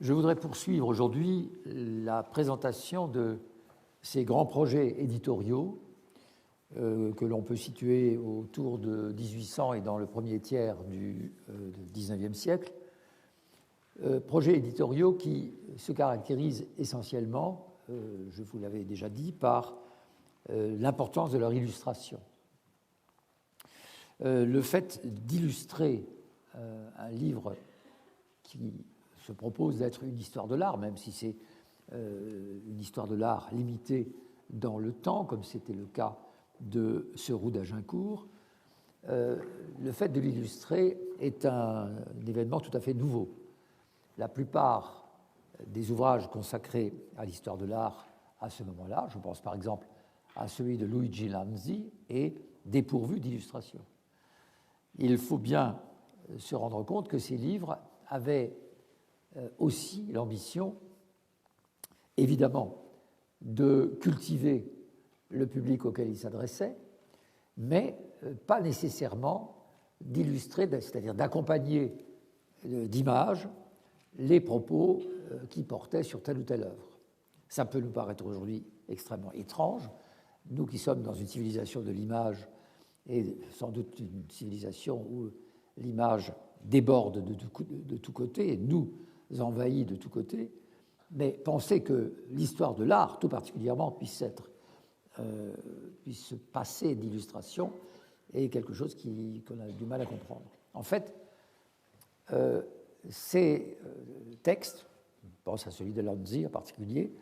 Je voudrais poursuivre aujourd'hui la présentation de ces grands projets éditoriaux que l'on peut situer autour de 1800 et dans le premier tiers du XIXe siècle. Projets éditoriaux qui se caractérisent essentiellement, je vous l'avais déjà dit, par l'importance de leur illustration. Le fait d'illustrer un livre qui se propose d'être une histoire de l'art, même si c'est une histoire de l'art limitée dans le temps, comme c'était le cas de ce Roux d'Agincourt, le fait de l'illustrer est un événement tout à fait nouveau. La plupart des ouvrages consacrés à l'histoire de l'art à ce moment-là, je pense par exemple à celui de Luigi Lanzi, est dépourvu d'illustration. Il faut bien se rendre compte que ces livres avaient aussi l'ambition, évidemment, de cultiver le public auquel ils s'adressaient, mais pas nécessairement d'illustrer, c'est-à-dire d'accompagner d'images les propos qui portaient sur telle ou telle œuvre. Ça peut nous paraître aujourd'hui extrêmement étrange, nous qui sommes dans une civilisation de l'image et sans doute une civilisation où l'image déborde de tous côtés et nous envahit de tous côtés, mais penser que l'histoire de l'art, tout particulièrement, puisse se passer d'illustration est quelque chose qu'on a du mal à comprendre. En fait, ces textes, je pense à celui de Lanzi en particulier,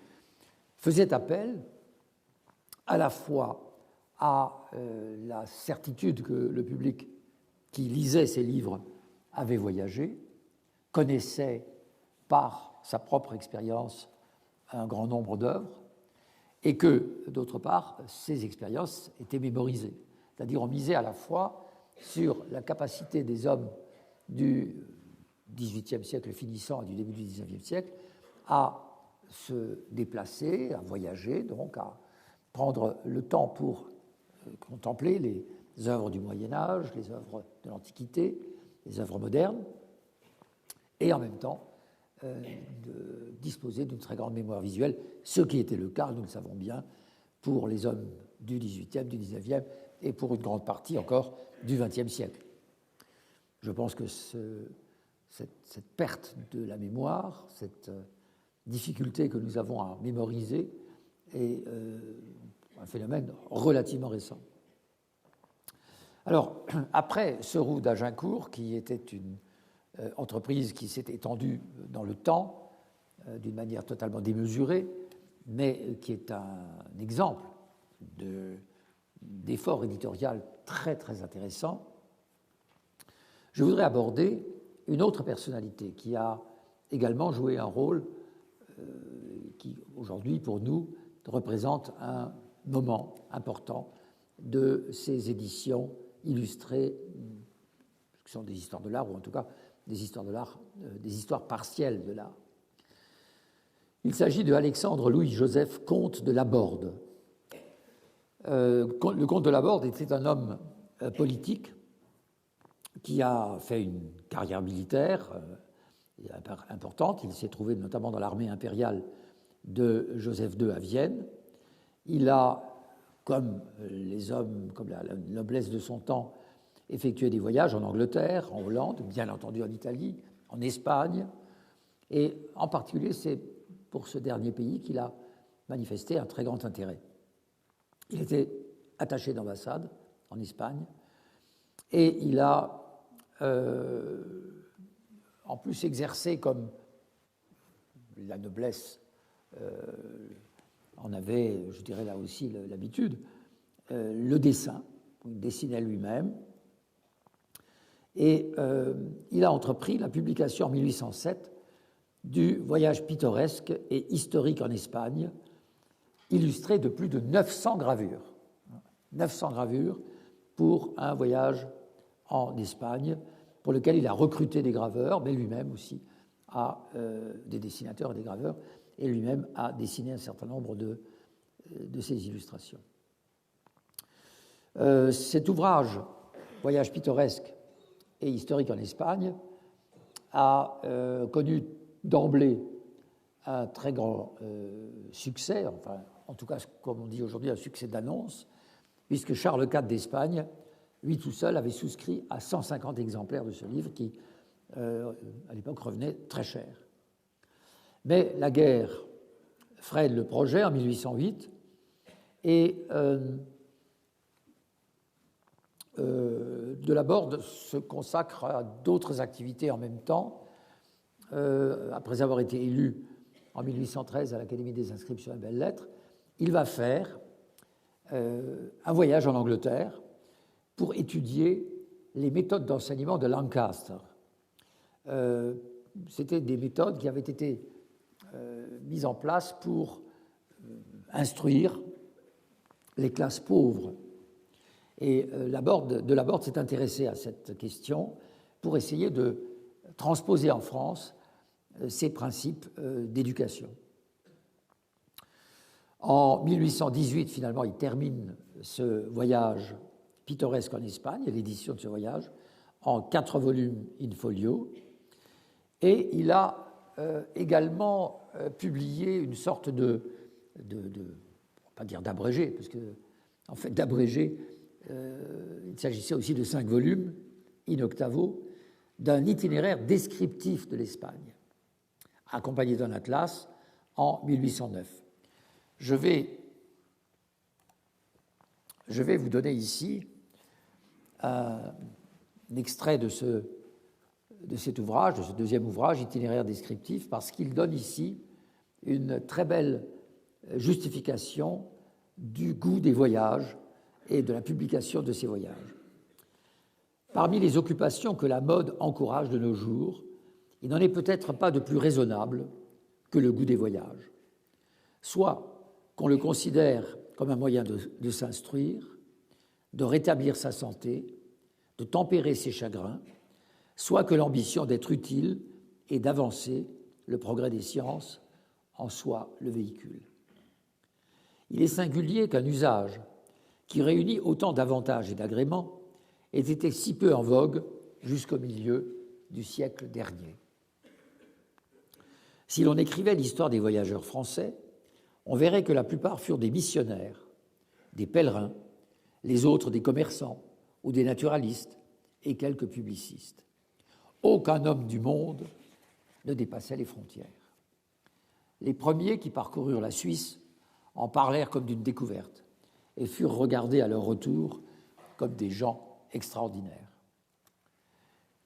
faisaient appel à la fois à la certitude que le public qui lisait ces livres avait voyagé, connaissait par sa propre expérience un grand nombre d'œuvres, et que, d'autre part, ces expériences étaient mémorisées. C'est-à-dire on misait à la fois sur la capacité des hommes du XVIIIe siècle finissant et du début du XIXe siècle à se déplacer, à voyager, donc à prendre le temps pour contempler les œuvres du Moyen-Âge, les œuvres de l'Antiquité, les œuvres modernes, et en même temps de disposer d'une très grande mémoire visuelle, ce qui était le cas, nous le savons bien, pour les hommes du XVIIIe, du XIXe et pour une grande partie encore du XXe siècle. Je pense que cette perte de la mémoire, cette difficulté que nous avons à mémoriser est un phénomène relativement récent. Alors, après ce Roux d'Agincourt, qui était une entreprise qui s'est étendue dans le temps d'une manière totalement démesurée, mais qui est un exemple d'effort éditorial très, très intéressant, je voudrais aborder une autre personnalité qui a également joué un rôle qui, aujourd'hui, pour nous, représente un moment important de ces éditions illustrées, qui sont des histoires de l'art, ou en tout cas des histoires de l'art, des histoires partielles de l'art. Il s'agit de Alexandre Louis-Joseph, comte de Laborde. Le comte de Laborde était un homme politique qui a fait une carrière militaire importante. Il s'est trouvé notamment dans l'armée impériale de Joseph II à Vienne. Il a, comme les hommes, comme la noblesse de son temps, effectué des voyages en Angleterre, en Hollande, bien entendu en Italie, en Espagne, et en particulier c'est pour ce dernier pays qu'il a manifesté un très grand intérêt. Il était attaché d'ambassade en Espagne et il a en plus exercé, comme la noblesse en avait, je dirais là aussi, l'habitude, le dessin. Il dessinait lui-même. Et il a entrepris la publication en 1807 du voyage pittoresque et historique en Espagne, illustré de plus de 900 gravures. 900 gravures pour un voyage en Espagne, pour lequel il a recruté des graveurs, mais lui-même aussi a des dessinateurs et des graveurs, et lui-même a dessiné un certain nombre de ces illustrations. Cet ouvrage, Voyage pittoresque et historique en Espagne, a connu d'emblée un très grand succès, enfin, en tout cas, comme on dit aujourd'hui, un succès d'annonce, puisque Charles IV d'Espagne, lui tout seul, avait souscrit à 150 exemplaires de ce livre qui, à l'époque, revenait très cher. Mais la guerre freine le projet en 1808 et de Laborde se consacre à d'autres activités en même temps. Après avoir été élu en 1813 à l'Académie des inscriptions et belles-lettres, il va faire un voyage en Angleterre pour étudier les méthodes d'enseignement de Lancaster. C'était des méthodes qui avaient été mises en place pour instruire les classes pauvres. Et de Laborde s'est intéressé à cette question pour essayer de transposer en France ces principes d'éducation. En 1818, finalement, il termine ce voyage pittoresque en Espagne et l'édition de ce voyage en 4 volumes in folio. Et il a également publié une sorte de on ne va pas dire d'abrégé, parce que, en fait, d'abrégé, il s'agissait aussi de 5 volumes in octavo d'un itinéraire descriptif de l'Espagne, accompagné d'un atlas en 1809. Je vais vous donner ici un extrait de cet ouvrage, de ce deuxième ouvrage, Itinéraire descriptif, parce qu'il donne ici une très belle justification du goût des voyages et de la publication de ces voyages. Parmi les occupations que la mode encourage de nos jours, il n'en est peut-être pas de plus raisonnable que le goût des voyages. Soit qu'on le considère comme un moyen de s'instruire, de rétablir sa santé, de tempérer ses chagrins, soit que l'ambition d'être utile et d'avancer le progrès des sciences en soit le véhicule. Il est singulier qu'un usage qui réunit autant d'avantages et d'agréments ait été si peu en vogue jusqu'au milieu du siècle dernier. Si l'on écrivait l'histoire des voyageurs français, on verrait que la plupart furent des missionnaires, des pèlerins, les autres des commerçants ou des naturalistes et quelques publicistes. Aucun homme du monde ne dépassait les frontières. Les premiers qui parcoururent la Suisse en parlèrent comme d'une découverte et furent regardés à leur retour comme des gens extraordinaires.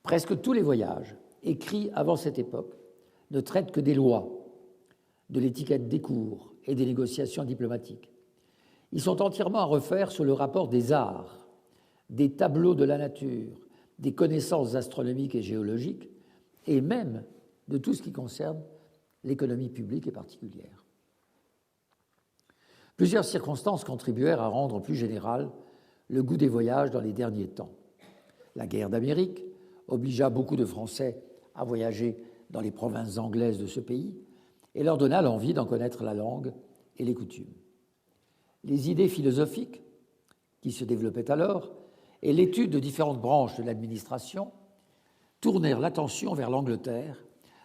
Presque tous les voyages écrits avant cette époque ne traitent que des lois, de l'étiquette des cours et des négociations diplomatiques. Ils sont entièrement à refaire sur le rapport des arts, des tableaux de la nature, des connaissances astronomiques et géologiques, et même de tout ce qui concerne l'économie publique et particulière. Plusieurs circonstances contribuèrent à rendre plus général le goût des voyages dans les derniers temps. La guerre d'Amérique obligea beaucoup de Français à voyager dans les provinces anglaises de ce pays et leur donna l'envie d'en connaître la langue et les coutumes. Les idées philosophiques qui se développaient alors et l'étude de différentes branches de l'administration tournèrent l'attention vers l'Angleterre,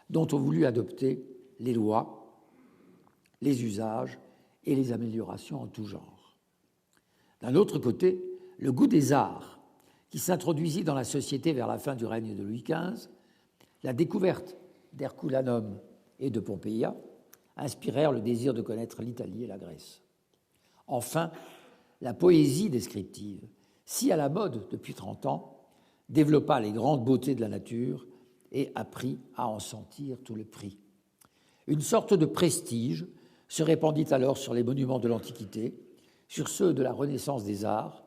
dont on voulut adopter les lois, les usages et les améliorations en tout genre. D'un autre côté, le goût des arts, qui s'introduisit dans la société vers la fin du règne de Louis XV, la découverte d'Herculanum et de Pompéia inspirèrent le désir de connaître l'Italie et la Grèce. Enfin, la poésie descriptive, si à la mode depuis 30 ans, développa les grandes beautés de la nature et apprit à en sentir tout le prix. Une sorte de prestige se répandit alors sur les monuments de l'Antiquité, sur ceux de la Renaissance des arts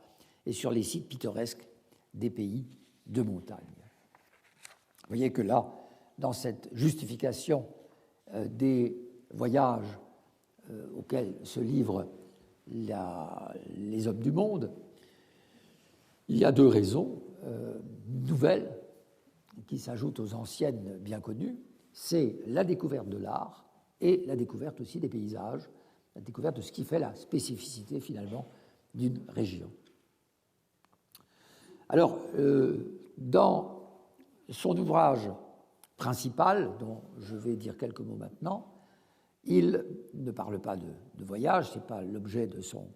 et sur les sites pittoresques des pays de montagne. Vous voyez que là, dans cette justification des voyages auxquels se livrent les hommes du monde, il y a deux raisons nouvelles qui s'ajoutent aux anciennes bien connues. C'est la découverte de l'art et la découverte aussi des paysages, la découverte de ce qui fait la spécificité finalement d'une région. Alors, dans son ouvrage principal, dont je vais dire quelques mots maintenant, il ne parle pas de voyage, ce n'est pas l'objet de son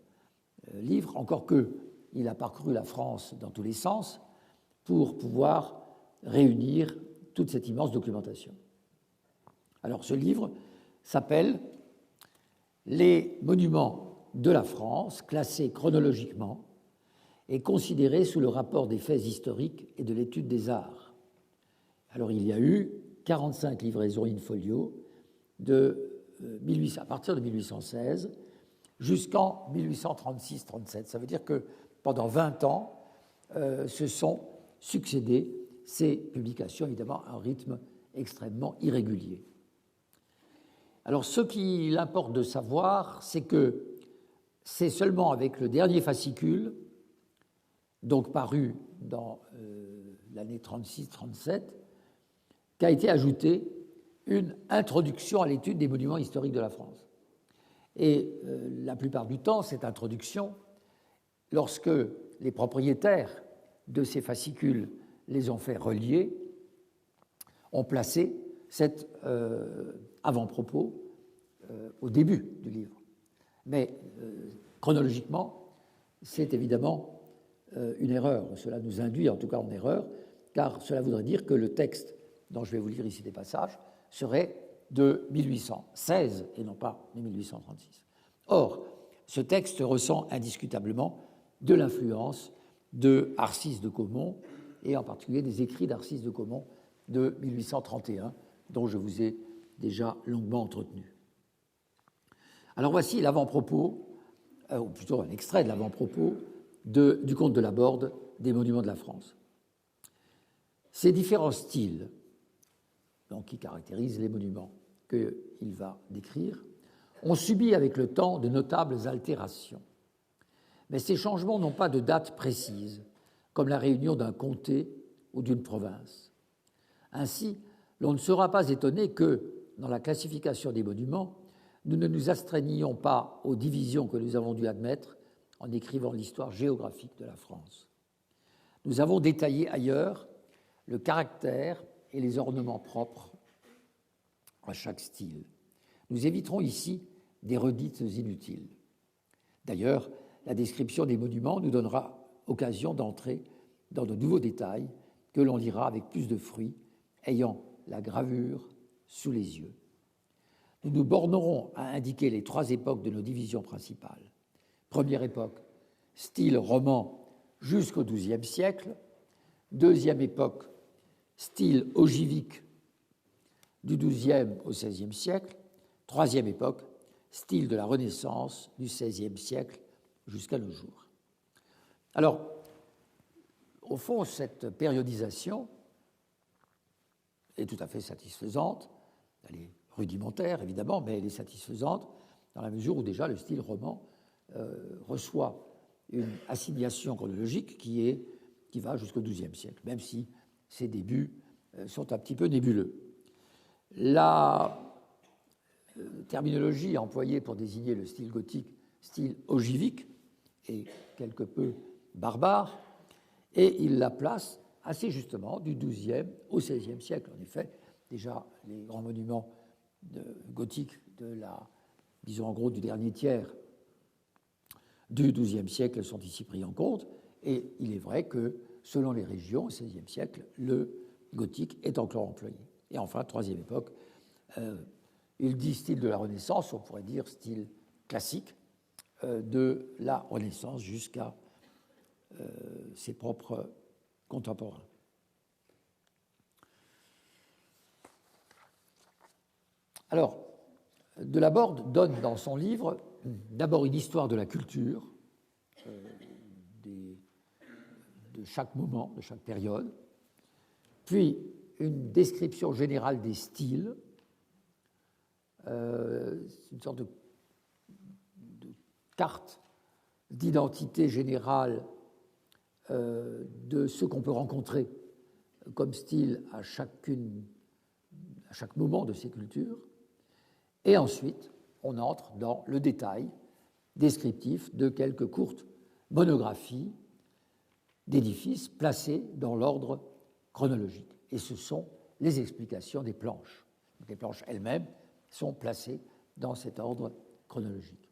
livre, encore qu'il a parcouru la France dans tous les sens pour pouvoir réunir toute cette immense documentation. Alors ce livre s'appelle « Les monuments de la France, classés chronologiquement et considérés sous le rapport des faits historiques et de l'étude des arts ». Alors il y a eu 45 livraisons in folio à partir de 1816 jusqu'en 1836-37. Ça veut dire que pendant 20 ans, se sont succédés ces publications, évidemment à un rythme extrêmement irrégulier. Alors ce qu'il importe de savoir, c'est que c'est seulement avec le dernier fascicule, donc paru dans l'année 36-37, qu'a été ajoutée une introduction à l'étude des monuments historiques de la France. Et la plupart du temps, cette introduction, lorsque les propriétaires de ces fascicules les ont fait relier, ont placé cet avant-propos au début du livre. Mais chronologiquement, c'est évidemment une erreur. Cela nous induit en tout cas en erreur, car cela voudrait dire que le texte dont je vais vous lire ici des passages serait de 1816 et non pas de 1836. Or, ce texte ressent indiscutablement de l'influence de Arcis de Caumont et en particulier des écrits d'Arcis de Caumont de 1831, dont je vous ai déjà longuement entretenu. Alors voici l'avant-propos, ou plutôt un extrait de l'avant-propos du Comte de Laborde des Monuments de la France. Ces différents styles donc, qui caractérisent les monuments qu'il va décrire ont subi avec le temps de notables altérations. Mais ces changements n'ont pas de date précise, comme la réunion d'un comté ou d'une province. Ainsi, l'on ne sera pas étonné que, dans la classification des monuments, nous ne nous astreignions pas aux divisions que nous avons dû admettre en écrivant l'histoire géographique de la France. Nous avons détaillé ailleurs le caractère et les ornements propres à chaque style. Nous éviterons ici des redites inutiles. D'ailleurs, la description des monuments nous donnera occasion d'entrer dans de nouveaux détails que l'on lira avec plus de fruit, ayant la gravure sous les yeux. Nous nous bornerons à indiquer les 3 époques de nos divisions principales. Première époque, style roman jusqu'au XIIe siècle. Deuxième époque, style ogivique du XIIe au XVIe siècle. Troisième époque, style de la Renaissance du XVIe siècle jusqu'à nos jours. Alors, au fond, cette périodisation est tout à fait satisfaisante. Elle est rudimentaire, évidemment, mais elle est satisfaisante dans la mesure où déjà le style roman reçoit une assignation chronologique qui va jusqu'au XIIe siècle, même si ses débuts sont un petit peu nébuleux. La terminologie employée pour désigner le style gothique, style ogivique, est quelque peu barbare, et il la place assez justement du XIIe au XVIe siècle. En effet, déjà, les grands monuments gothiques disons en gros, du dernier tiers du XIIe siècle sont ici pris en compte, et il est vrai que, selon les régions, au XVIe siècle, le gothique est encore employé. Et enfin, troisième époque, il dit style de la Renaissance, on pourrait dire style classique de la Renaissance jusqu'à ses propres contemporains. Alors, de Laborde donne dans son livre d'abord une histoire de la culture, de chaque moment, de chaque période, puis une description générale des styles, une sorte de carte d'identité générale de ce qu'on peut rencontrer comme style à chaque moment de ces cultures. Et ensuite, on entre dans le détail descriptif de quelques courtes monographies d'édifices placés dans l'ordre chronologique. Et ce sont les explications des planches. Donc, les planches elles-mêmes sont placées dans cet ordre chronologique.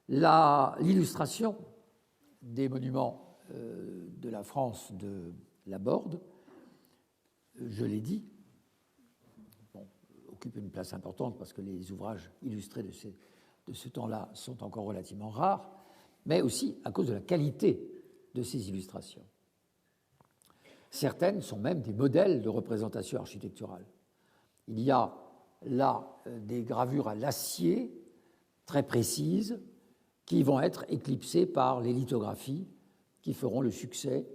L'illustration des monuments de la France de Laborde, je l'ai dit, occupe une place importante parce que les ouvrages illustrés de ce temps-là sont encore relativement rares, mais aussi à cause de la qualité de ces illustrations. Certaines sont même des modèles de représentation architecturale. Il y a là des gravures à l'acier très précises qui vont être éclipsées par les lithographies qui feront le succès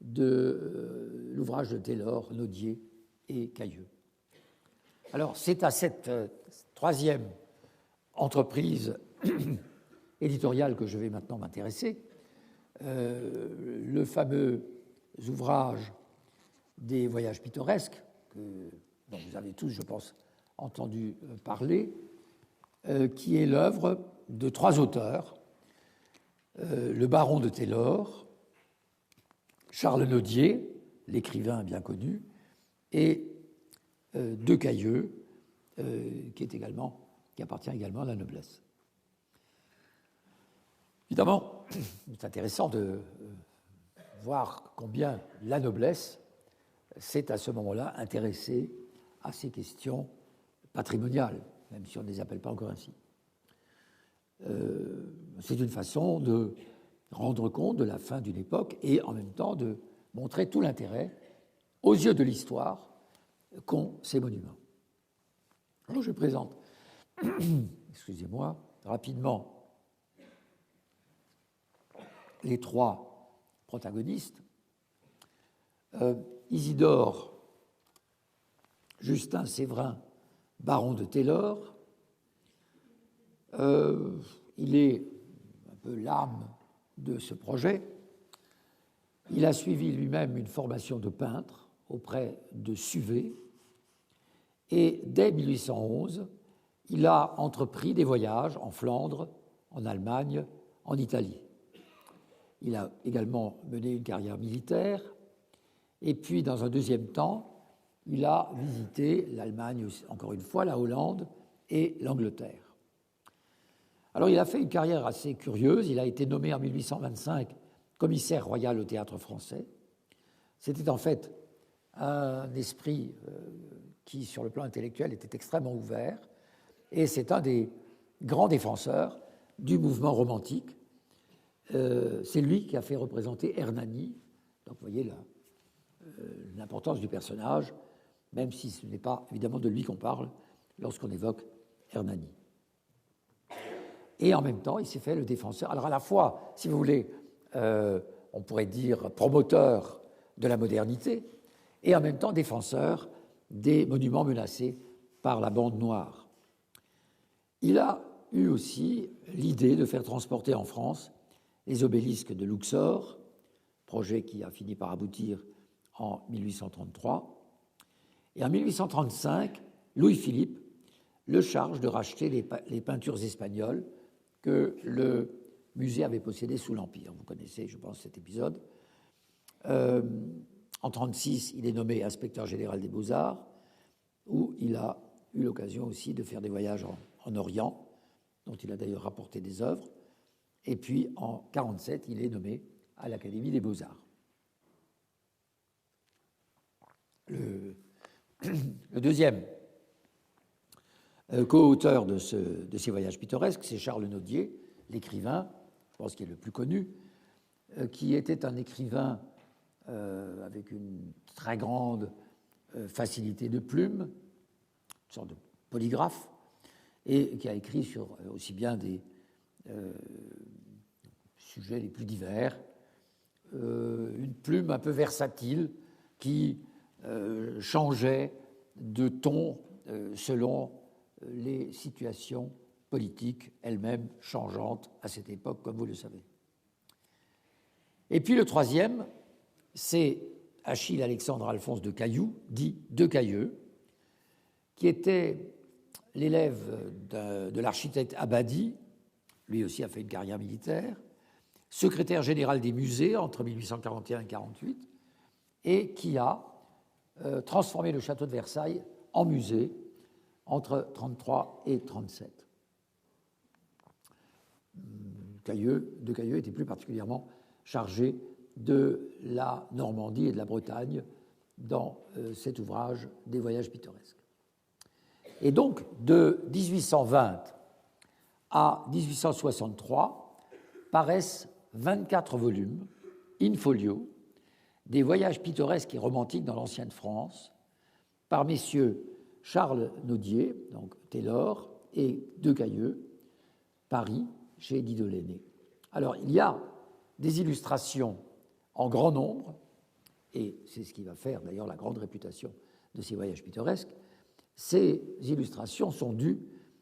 de l'ouvrage de Taylor, Nodier et Cailleux. Alors, c'est à cette troisième entreprise éditoriale que je vais maintenant m'intéresser. Le fameux ouvrage des voyages pittoresques, dont vous avez tous, je pense, entendu parler, qui est l'œuvre de trois auteurs, le baron de Taylor, Charles Nodier, l'écrivain bien connu, et de Cailleux, qui appartient également à la noblesse. Évidemment, c'est intéressant de voir combien la noblesse s'est à ce moment-là intéressée à ces questions patrimoniales, même si on ne les appelle pas encore ainsi. C'est une façon de rendre compte de la fin d'une époque et en même temps de montrer tout l'intérêt, aux yeux de l'histoire, qu'ont ces monuments. Alors je présente, excusez-moi, rapidement les trois protagonistes. Isidore Justin Séverin, baron de Taylor. Il est un peu l'âme de ce projet. Il a suivi lui-même une formation de peintre auprès de Suvet et dès 1811, il a entrepris des voyages en Flandre, en Allemagne, en Italie. Il a également mené une carrière militaire et puis, dans un deuxième temps, il a visité l'Allemagne, encore une fois, la Hollande et l'Angleterre. Alors, il a fait une carrière assez curieuse. Il a été nommé en 1825 commissaire royal au Théâtre français. C'était en fait un esprit qui, sur le plan intellectuel, était extrêmement ouvert. Et c'est un des grands défenseurs du mouvement romantique. C'est lui qui a fait représenter Hernani. Donc, vous voyez l'importance du personnage, même si ce n'est pas évidemment de lui qu'on parle lorsqu'on évoque Hernani. Et en même temps, il s'est fait le défenseur. Alors, à la fois, si vous voulez, on pourrait dire promoteur de la modernité, et en même temps défenseur des monuments menacés par la bande noire. Il a eu aussi l'idée de faire transporter en France les obélisques de Luxor, projet qui a fini par aboutir en 1833. Et en 1835, Louis-Philippe le charge de racheter les peintures espagnoles que le musée avait possédées sous l'Empire. Vous connaissez, je pense, cet épisode. En 1936, il est nommé inspecteur général des Beaux-Arts, où il a eu l'occasion aussi de faire des voyages en Orient, dont il a d'ailleurs rapporté des œuvres. Et puis, en 1947, il est nommé à l'Académie des Beaux-Arts. Le deuxième co-auteur de ces voyages pittoresques, c'est Charles Nodier, l'écrivain, je pense qu'il est le plus connu, qui était un écrivain avec une très grande facilité de plume, une sorte de polygraphe, et qui a écrit sur aussi bien des sujets les plus divers, une plume un peu versatile qui changeait de ton selon les situations politiques elles-mêmes changeantes à cette époque, comme vous le savez. Et puis le troisième, c'est Achille Alexandre Alphonse de Cailloux, dit de Cailleux, qui était l'élève de l'architecte Abadi, lui aussi a fait une carrière militaire, secrétaire général des musées entre 1841 et 1848, et qui a transformer le château de Versailles en musée entre 1933 et 1937. De Cailleux était plus particulièrement chargé de la Normandie et de la Bretagne dans cet ouvrage des voyages pittoresques. Et donc, de 1820 à 1863, paraissent 24 volumes, in folio, des voyages pittoresques et romantiques dans l'ancienne France, par messieurs Charles Nodier, donc Taylor, et De Cailleux, Paris, chez Guy de Lainay. Alors, il y a des illustrations en grand nombre, et c'est ce qui va faire d'ailleurs la grande réputation de ces voyages pittoresques. Ces illustrations sont dues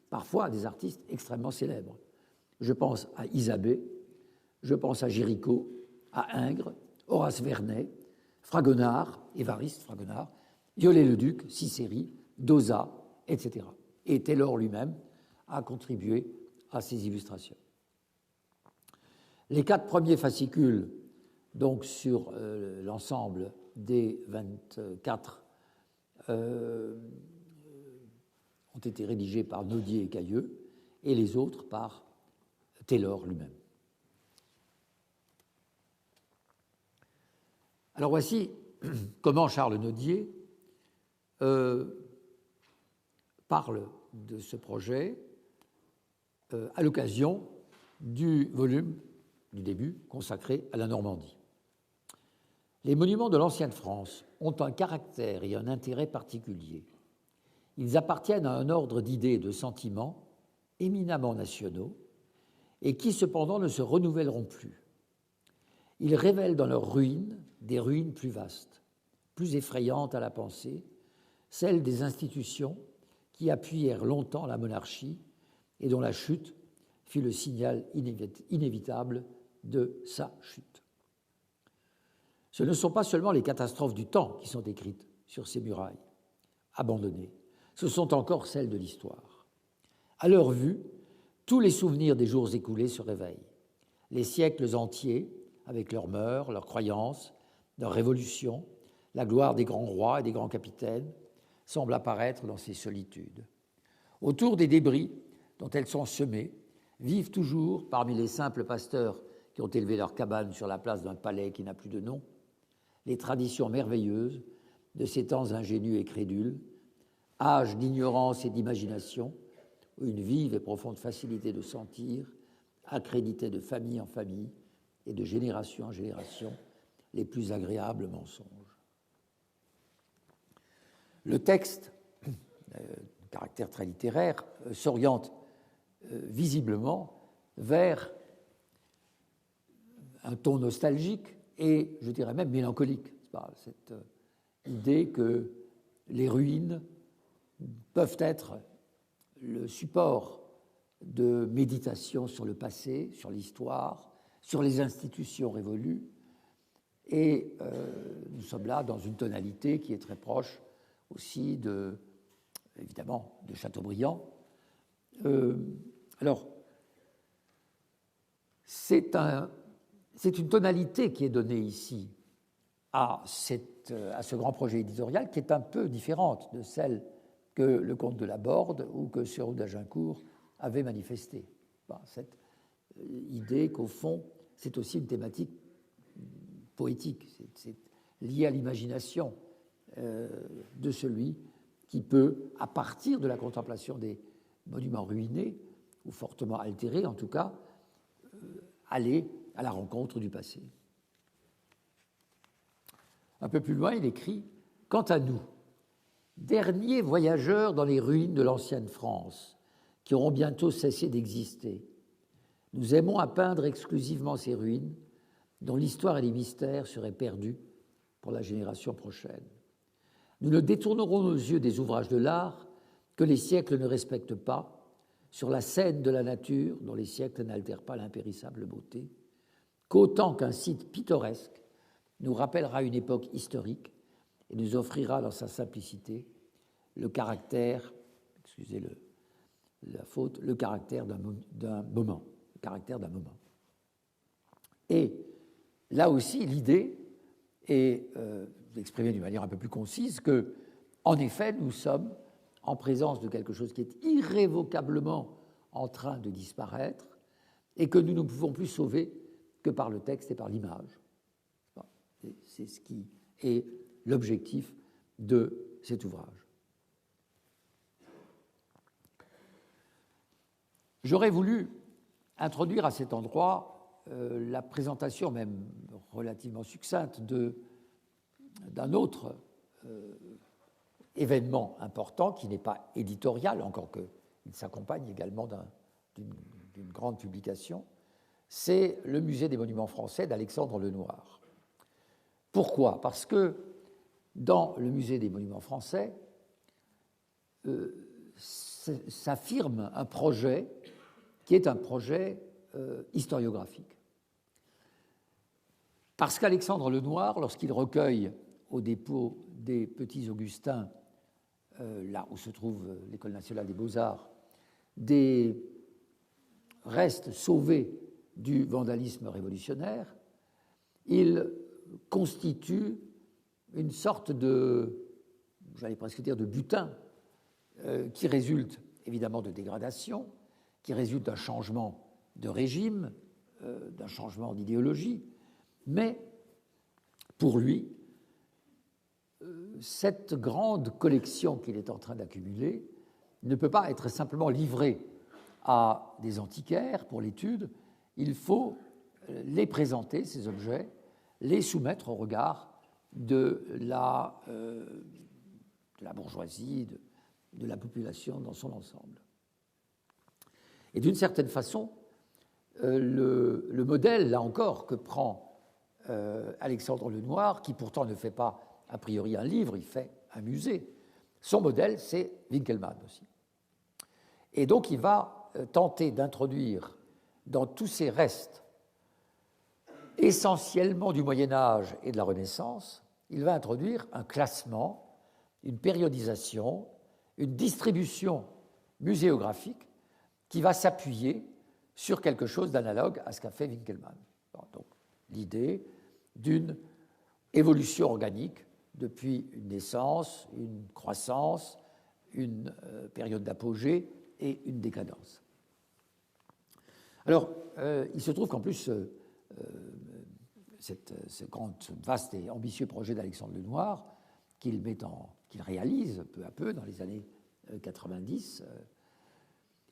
parfois à des artistes extrêmement célèbres. Je pense à Isabey, je pense à Géricault, à Ingres, Horace Vernet, Fragonard, Évariste Fragonard, Viollet-le-Duc, Cicéry, Dauzat, etc. Et Taylor lui-même a contribué à ces illustrations. Les 4 premiers fascicules, donc sur l'ensemble des 24, ont été rédigés par Nodier et Cailleux, et les autres par Taylor lui-même. Alors voici comment Charles Nodier parle de ce projet à l'occasion du volume du début consacré à la Normandie. Les monuments de l'ancienne France ont un caractère et un intérêt particuliers. Ils appartiennent à un ordre d'idées et de sentiments éminemment nationaux et qui cependant ne se renouvelleront plus. Ils révèlent dans leurs ruines des ruines plus vastes, plus effrayantes à la pensée, celles des institutions qui appuyèrent longtemps la monarchie et dont la chute fut le signal inévitable de sa chute. Ce ne sont pas seulement les catastrophes du temps qui sont écrites sur ces murailles, abandonnées, ce sont encore celles de l'histoire. À leur vue, tous les souvenirs des jours écoulés se réveillent. Les siècles entiers, avec leurs mœurs, leurs croyances, leurs révolutions, la gloire des grands rois et des grands capitaines, semblent apparaître dans ces solitudes. Autour des débris dont elles sont semées, vivent toujours, parmi les simples pasteurs qui ont élevé leurs cabanes sur la place d'un palais qui n'a plus de nom, les traditions merveilleuses de ces temps ingénus et crédules, âge d'ignorance et d'imagination, où une vive et profonde facilité de sentir accréditait de famille en famille et de génération en génération les plus agréables mensonges. Le texte, de caractère très littéraire, s'oriente visiblement vers un ton nostalgique et, je dirais même, mélancolique. Cette idée que les ruines peuvent être le support de méditation sur le passé, sur l'histoire, sur les institutions révolues. Et nous sommes là dans une tonalité qui est très proche aussi évidemment, de Chateaubriand. Alors, c'est une tonalité qui est donnée ici à ce grand projet éditorial qui est un peu différente de celle que le comte de Laborde ou que Sieur d'Agincourt avait manifestée. Cette idée qu'au fond, c'est aussi une thématique poétique, c'est lié à l'imagination de celui qui peut, à partir de la contemplation des monuments ruinés, ou fortement altérés en tout cas, aller à la rencontre du passé. Un peu plus loin, il écrit « Quant à nous, derniers voyageurs dans les ruines de l'ancienne France, qui auront bientôt cessé d'exister, nous aimons à peindre exclusivement ces ruines dont l'histoire et les mystères seraient perdus pour la génération prochaine. Nous ne détournerons nos yeux des ouvrages de l'art que les siècles ne respectent pas, sur la scène de la nature dont les siècles n'altèrent pas l'impérissable beauté, qu'autant qu'un site pittoresque nous rappellera une époque historique et nous offrira dans sa simplicité le caractère, excusez la faute, le caractère d'un moment. Le caractère d'un moment. Et là aussi, l'idée est exprimer d'une manière un peu plus concise que, en effet, nous sommes en présence de quelque chose qui est irrévocablement en train de disparaître et que nous ne pouvons plus sauver que par le texte et par l'image. C'est ce qui est l'objectif de cet ouvrage. J'aurais voulu introduire à cet endroit la présentation, même relativement succincte, d'un autre événement important qui n'est pas éditorial, encore qu'il s'accompagne également d'une grande publication, c'est le Musée des Monuments Français d'Alexandre Lenoir. Pourquoi ? Parce que dans le Musée des Monuments Français s'affirme un projet qui est un projet historiographique. Parce qu'Alexandre Lenoir, lorsqu'il recueille au dépôt des Petits Augustins, là où se trouve l'École nationale des beaux-arts, des restes sauvés du vandalisme révolutionnaire, il constitue une sorte de, j'allais presque dire, de butin qui résulte évidemment de dégradation, qui résulte d'un changement de régime, d'un changement d'idéologie, mais pour lui, cette grande collection qu'il est en train d'accumuler ne peut pas être simplement livrée à des antiquaires pour l'étude, il faut les présenter, ces objets, les soumettre au regard de la bourgeoisie, de la population dans son ensemble. Et d'une certaine façon, le modèle, là encore, que prend Alexandre Lenoir, qui pourtant ne fait pas a priori un livre, il fait un musée, son modèle, c'est Winckelmann aussi. Et donc il va tenter d'introduire dans tous ces restes, essentiellement du Moyen-Âge et de la Renaissance, il va introduire un classement, une périodisation, une distribution muséographique qui va s'appuyer sur quelque chose d'analogue à ce qu'a fait Winckelmann. Donc, l'idée d'une évolution organique depuis une naissance, une croissance, une période d'apogée et une décadence. Alors, il se trouve qu'en plus, ce grand, vaste et ambitieux projet d'Alexandre Lenoir, qu'il réalise peu à peu dans les années 90,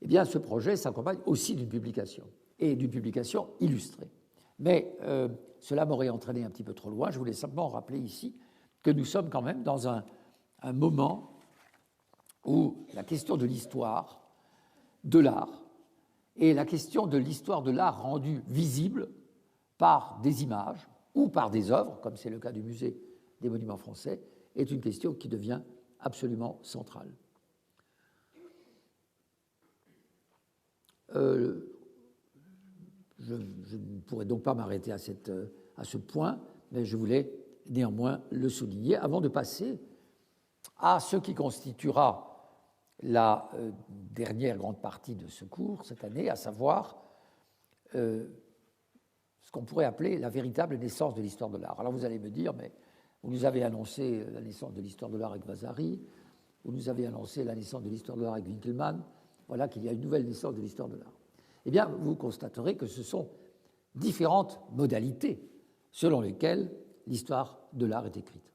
eh bien, ce projet s'accompagne aussi d'une publication, et d'une publication illustrée. Mais cela m'aurait entraîné un petit peu trop loin. Je voulais simplement rappeler ici que nous sommes quand même dans un moment où la question de l'histoire de l'art et la question de l'histoire de l'art rendue visible par des images ou par des œuvres, comme c'est le cas du Musée des Monuments Français, est une question qui devient absolument centrale. Je ne pourrais donc pas m'arrêter à ce point, mais je voulais néanmoins le souligner avant de passer à ce qui constituera la dernière grande partie de ce cours cette année, à savoir ce qu'on pourrait appeler la véritable naissance de l'histoire de l'art. Alors vous allez me dire, mais vous nous avez annoncé la naissance de l'histoire de l'art avec Vasari, vous nous avez annoncé la naissance de l'histoire de l'art avec Winckelmann, voilà qu'il y a une nouvelle naissance de l'histoire de l'art. Eh bien, vous constaterez que ce sont différentes modalités selon lesquelles l'histoire de l'art est écrite.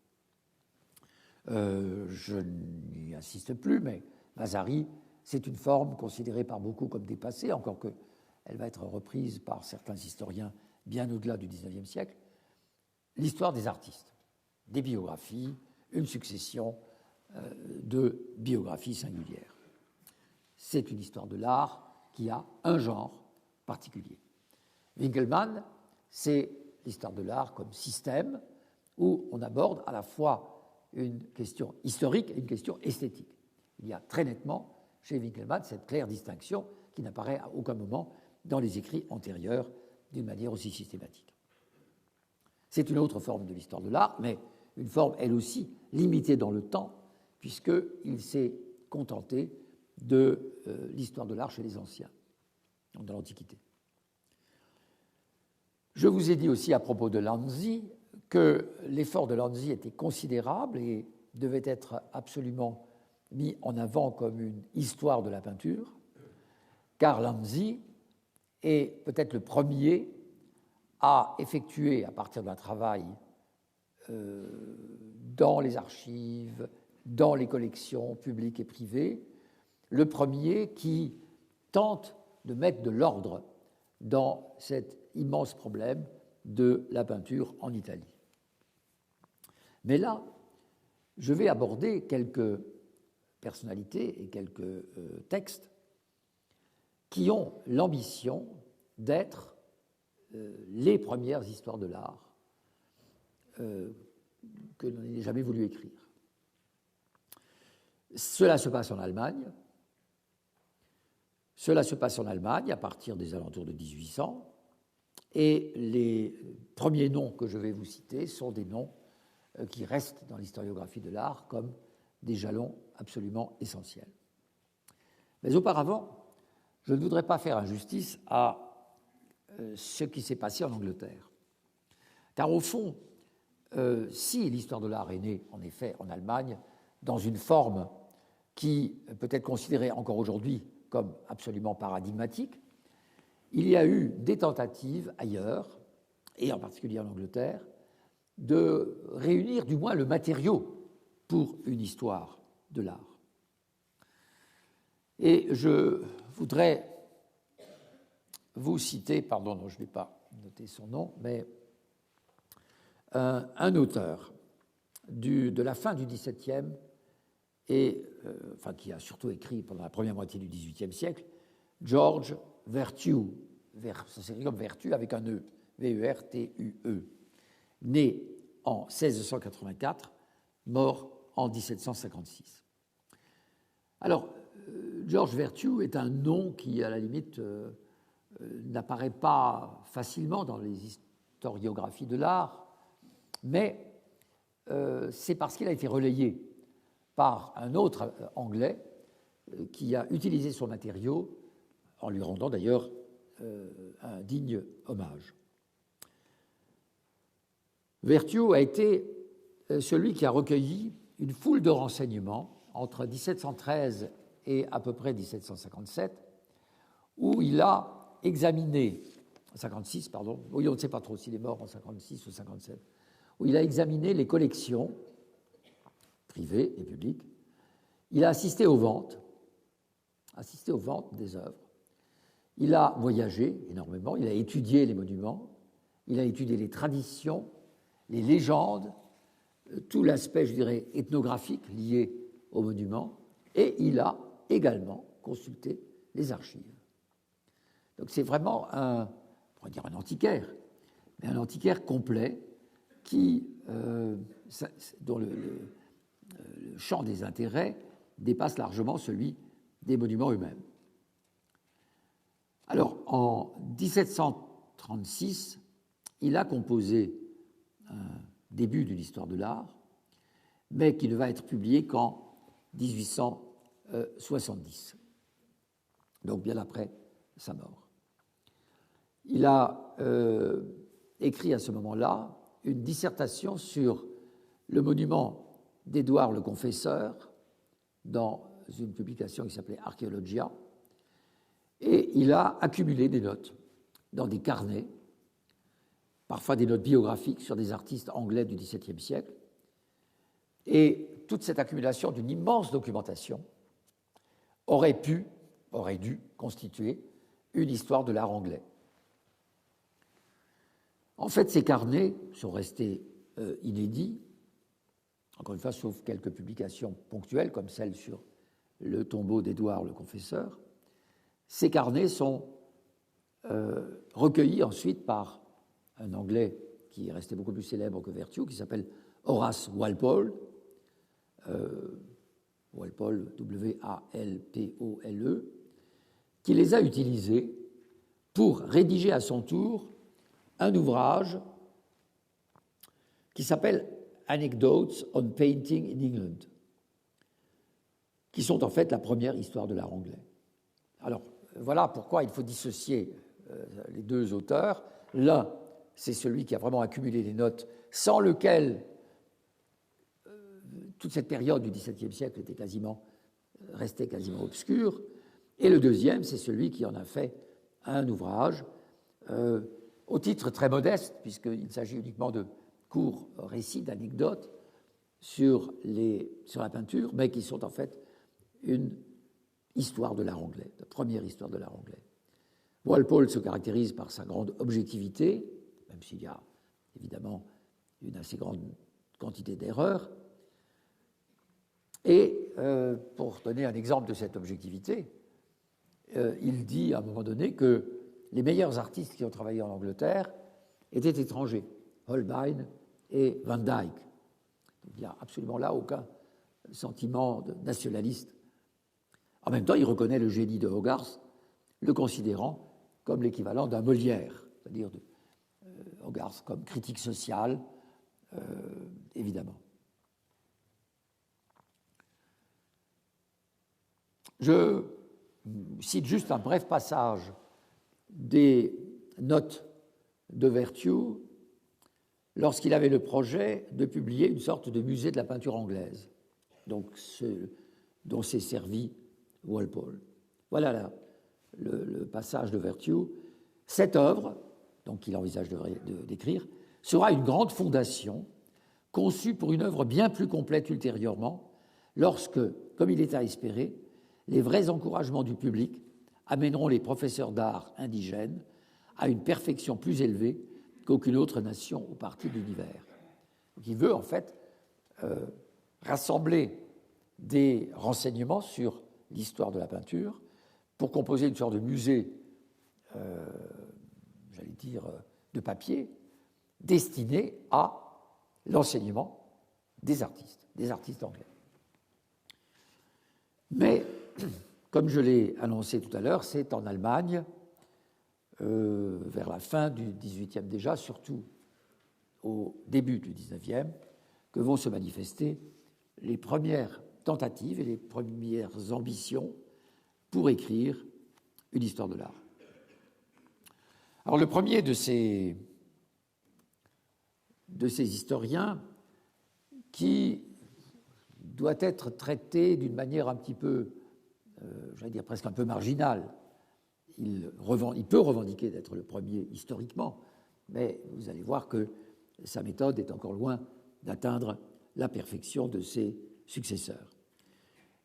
Je n'y insiste plus, mais Vasari, c'est une forme considérée par beaucoup comme dépassée, encore qu'elle va être reprise par certains historiens bien au-delà du XIXe siècle. L'histoire des artistes, des biographies, une succession de biographies singulières. C'est une histoire de l'art qui a un genre particulier. Winckelmann, c'est l'histoire de l'art comme système où on aborde à la fois une question historique et une question esthétique. Il y a très nettement chez Winckelmann cette claire distinction qui n'apparaît à aucun moment dans les écrits antérieurs d'une manière aussi systématique. C'est une autre forme de l'histoire de l'art, mais une forme, elle aussi, limitée dans le temps, puisqu'il s'est contenté de l'histoire de l'art chez les anciens, donc dans l'Antiquité. Je vous ai dit aussi à propos de Lanzi que l'effort de Lanzi était considérable et devait être absolument mis en avant comme une histoire de la peinture, car Lanzi est peut-être le premier à effectuer, à partir d'un travail dans les archives, dans les collections publiques et privées, le premier qui tente de mettre de l'ordre dans cet immense problème de la peinture en Italie. Mais là, je vais aborder quelques personnalités et quelques textes qui ont l'ambition d'être les premières histoires de l'art que l'on n'ait jamais voulu écrire. Cela se passe en Allemagne. Cela se passe en Allemagne à partir des alentours de 1800. Et les premiers noms que je vais vous citer sont des noms qui restent dans l'historiographie de l'art comme des jalons absolument essentiels. Mais auparavant, je ne voudrais pas faire injustice à ce qui s'est passé en Angleterre. Car au fond, si l'histoire de l'art est née, en effet, en Allemagne, dans une forme qui peut être considérée encore aujourd'hui comme absolument paradigmatique, il y a eu des tentatives ailleurs, et en particulier en Angleterre, de réunir du moins le matériau pour une histoire de l'art. Et je voudrais vous citer, pardon, non, je ne vais pas noter son nom, mais un auteur de la fin du XVIIe et qui a surtout écrit pendant la première moitié du XVIIIe siècle, George Vertue, ça s'écrit comme Vertu avec un E, V-E-R-T-U-E, né en 1684, mort en 1756. Alors, George Vertue est un nom qui, à la limite, n'apparaît pas facilement dans les historiographies de l'art, mais c'est parce qu'il a été relayé par un autre Anglais qui a utilisé son matériau en lui rendant d'ailleurs un digne hommage. Vertue a été celui qui a recueilli une foule de renseignements entre 1713 et à peu près 1757, où il a examiné, 56, pardon, oui, on ne sait pas trop s'il est mort en 56 ou 57, où il a examiné les collections privées et publiques. Il a assisté aux ventes des œuvres. Il a voyagé énormément, il a étudié les monuments, il a étudié les traditions, les légendes, tout l'aspect, je dirais, ethnographique lié aux monuments, et il a également consulté les archives. Donc c'est vraiment on pourrait dire un antiquaire, mais un antiquaire complet dont le champ des intérêts dépasse largement celui des monuments eux-mêmes. Alors, en 1736, il a composé un début d'une histoire de l'art, mais qui ne va être publié qu'en 1870, donc bien après sa mort. Il a écrit à ce moment-là une dissertation sur le monument d'Édouard le Confesseur dans une publication qui s'appelait Archaeologia, et il a accumulé des notes dans des carnets, parfois des notes biographiques sur des artistes anglais du XVIIe siècle, et toute cette accumulation d'une immense documentation aurait dû constituer une histoire de l'art anglais. En fait, ces carnets sont restés inédits, encore une fois, sauf quelques publications ponctuelles, comme celle sur le tombeau d'Édouard le Confesseur. Ces carnets sont recueillis ensuite par un Anglais qui est resté beaucoup plus célèbre que Vertue, qui s'appelle Horace Walpole, Walpole, W-A-L-P-O-L-E, qui les a utilisés pour rédiger à son tour un ouvrage qui s'appelle Anecdotes on Painting in England, qui sont en fait la première histoire de l'art anglais. Alors, voilà pourquoi il faut dissocier les deux auteurs. L'un, c'est celui qui a vraiment accumulé les notes sans lequel toute cette période du XVIIe siècle restait quasiment obscure. Et le deuxième, c'est celui qui en a fait un ouvrage au titre très modeste, puisqu'il s'agit uniquement de courts récits, d'anecdotes sur la peinture, mais qui sont en fait une histoire de l'art anglais, la première histoire de l'art anglais. Walpole se caractérise par sa grande objectivité, même s'il y a évidemment une assez grande quantité d'erreurs. Et pour donner un exemple de cette objectivité, il dit à un moment donné que les meilleurs artistes qui ont travaillé en Angleterre étaient étrangers, Holbein et Van Dyck. Donc, il n'y a absolument là aucun sentiment nationaliste. En même temps, il reconnaît le génie de Hogarth, le considérant comme l'équivalent d'un Molière, c'est-à-dire Hogarth comme critique sociale, évidemment. Je cite juste un bref passage des notes de Vertue lorsqu'il avait le projet de publier une sorte de musée de la peinture anglaise, donc dont s'est servi Walpole. Voilà là, le passage de Vertue. Cette œuvre, donc qu'il envisage d'écrire, sera une grande fondation conçue pour une œuvre bien plus complète ultérieurement, lorsque, comme il est à espérer, les vrais encouragements du public amèneront les professeurs d'art indigènes à une perfection plus élevée qu'aucune autre nation ou partie de l'univers. Donc il veut en fait rassembler des renseignements sur l'histoire de la peinture pour composer une sorte de musée, j'allais dire, de papier, destiné à l'enseignement des artistes anglais. Mais, comme je l'ai annoncé tout à l'heure, c'est en Allemagne, vers la fin du XVIIIe déjà, surtout au début du XIXe, que vont se manifester les premières tentatives et les premières ambitions pour écrire une histoire de l'art. Alors le premier de ces historiens qui doit être traité d'une manière un petit peu, j'allais dire presque un peu marginale. Il peut revendiquer d'être le premier historiquement, mais vous allez voir que sa méthode est encore loin d'atteindre la perfection de ses successeurs.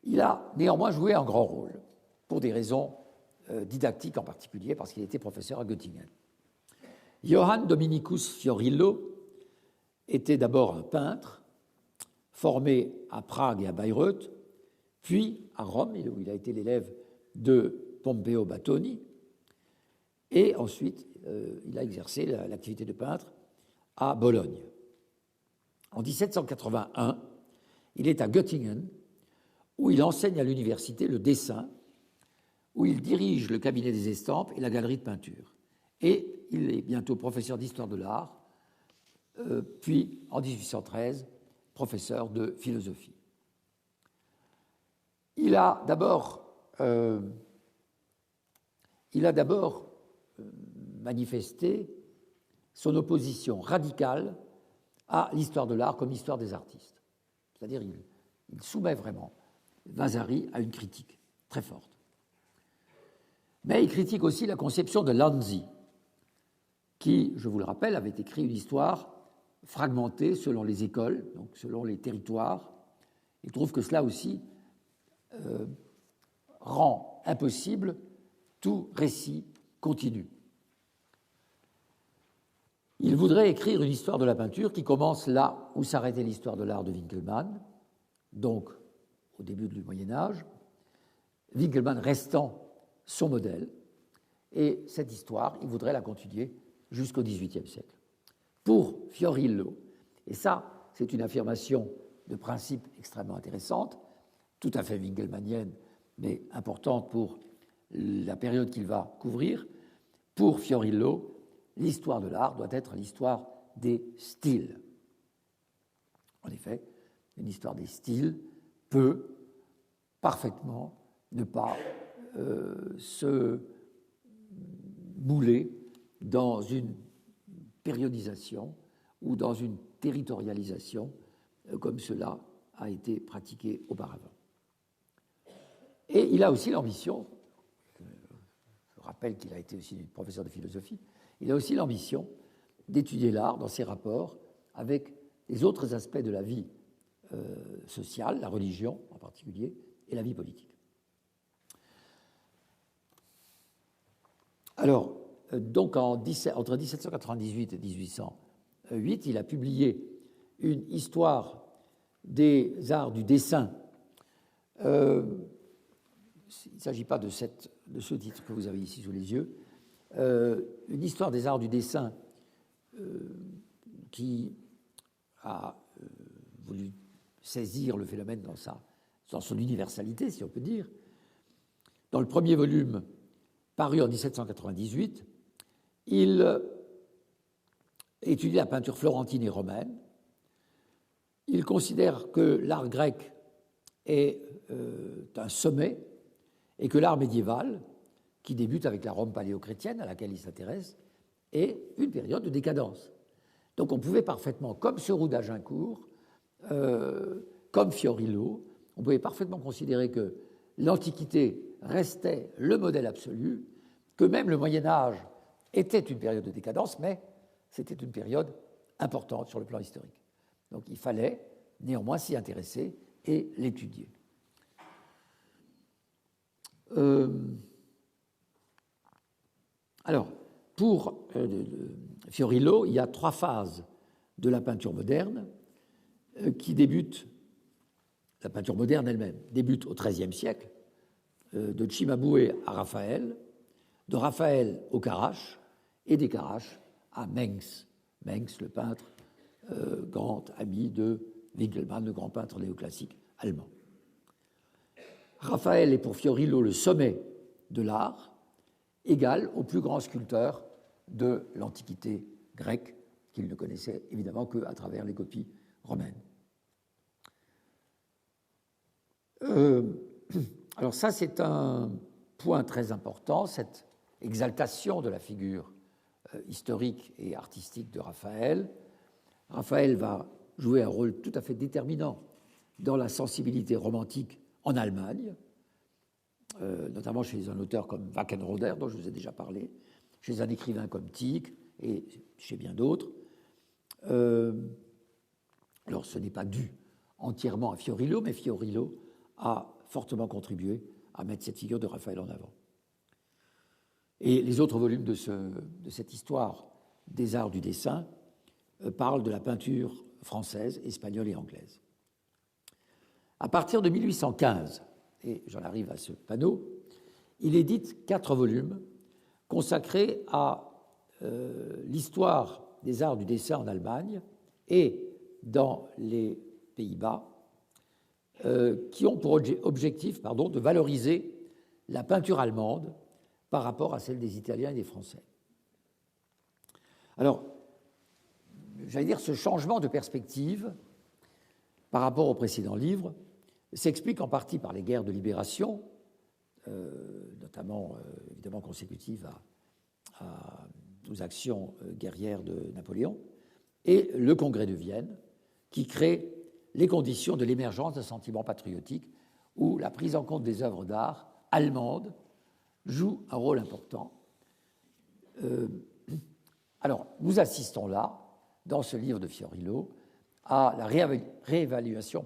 Il a néanmoins joué un grand rôle, pour des raisons didactiques en particulier, parce qu'il était professeur à Göttingen. Johann Dominicus Fiorillo était d'abord un peintre, formé à Prague et à Bayreuth, puis à Rome, où il a été l'élève de Pompeo Batoni, et ensuite il a exercé l'activité de peintre à Bologne. En 1781, il est à Göttingen, où il enseigne à l'université le dessin, où il dirige le cabinet des estampes et la galerie de peinture. Et il est bientôt professeur d'histoire de l'art, puis en 1813, professeur de philosophie. Il a d'abord manifesté son opposition radicale à l'histoire de l'art comme histoire des artistes. C'est-à-dire il soumet vraiment Vasari à une critique très forte. Mais il critique aussi la conception de Lanzi, qui, je vous le rappelle, avait écrit une histoire fragmentée selon les écoles, donc selon les territoires. Il trouve que cela aussi rend impossible tout récit continu. Il voudrait écrire une histoire de la peinture qui commence là où s'arrêtait l'histoire de l'art de Winckelmann, donc au début du Moyen-Âge, Winckelmann restant son modèle, et cette histoire, il voudrait la continuer jusqu'au XVIIIe siècle. Pour Fiorillo, et ça, c'est une affirmation de principe extrêmement intéressante, tout à fait winkelmannienne, mais importante pour la période qu'il va couvrir. Pour Fiorillo, l'histoire de l'art doit être l'histoire des styles. En effet, une histoire des styles peut parfaitement ne pas se mouler dans une périodisation ou dans une territorialisation comme cela a été pratiqué auparavant. Et il a aussi l'ambition, je rappelle qu'il a été aussi professeur de philosophie, il a aussi l'ambition d'étudier l'art dans ses rapports avec les autres aspects de la vie sociale, la religion en particulier, et la vie politique. Alors, donc entre 1798 et 1808, il a publié une histoire des arts du dessin. Il ne s'agit pas de ce titre que vous avez ici sous les yeux. Une histoire des arts du dessin qui a voulu saisir le phénomène dans son universalité, si on peut dire. Dans le premier volume, paru en 1798, il étudie la peinture florentine et romaine. Il considère que l'art grec est un sommet et que l'art médiéval, qui débute avec la Rome paléochrétienne à laquelle il s'intéresse, est une période de décadence. Donc on pouvait parfaitement, comme Seuroux d'Agincourt, comme Fiorillo, on pouvait parfaitement considérer que l'Antiquité restait le modèle absolu, que même le Moyen-Âge était une période de décadence, mais c'était une période importante sur le plan historique. Donc il fallait néanmoins s'y intéresser et l'étudier. Alors, pour Fiorillo, il y a 3 phases de la peinture moderne qui débutent, la peinture moderne elle-même, débute au XIIIe siècle, de Cimabue à Raphaël, de Raphaël au Carasch et des Carasch à Mengs. Mengs, le peintre grand ami de Winckelmann, le grand peintre néoclassique allemand. Raphaël est pour Fiorillo le sommet de l'art, égal au plus grand sculpteur de l'Antiquité grecque, qu'il ne connaissait évidemment qu'à travers les copies romaines. Alors ça, c'est un point très important, cette exaltation de la figure historique et artistique de Raphaël. Raphaël va jouer un rôle tout à fait déterminant dans la sensibilité romantique en Allemagne, notamment chez un auteur comme Wackenroder, dont je vous ai déjà parlé, chez un écrivain comme Tieck et chez bien d'autres. Alors ce n'est pas dû entièrement à Fiorillo, mais Fiorillo a fortement contribué à mettre cette figure de Raphaël en avant. Et les autres volumes de cette histoire des arts du dessin parlent de la peinture française, espagnole et anglaise. À partir de 1815, et j'en arrive à ce panneau, il édite 4 volumes consacrés à l'histoire des arts du dessin en Allemagne et dans les Pays-Bas, qui ont pour objectif de valoriser la peinture allemande par rapport à celle des Italiens et des Français. Alors, j'allais dire, ce changement de perspective par rapport au précédent livre s'explique en partie par les guerres de libération, notamment évidemment consécutives aux actions guerrières de Napoléon, et le Congrès de Vienne, qui crée les conditions de l'émergence d'un sentiment patriotique où la prise en compte des œuvres d'art allemandes joue un rôle important. Alors, nous assistons là, dans ce livre de Fiorillo, à la réévaluation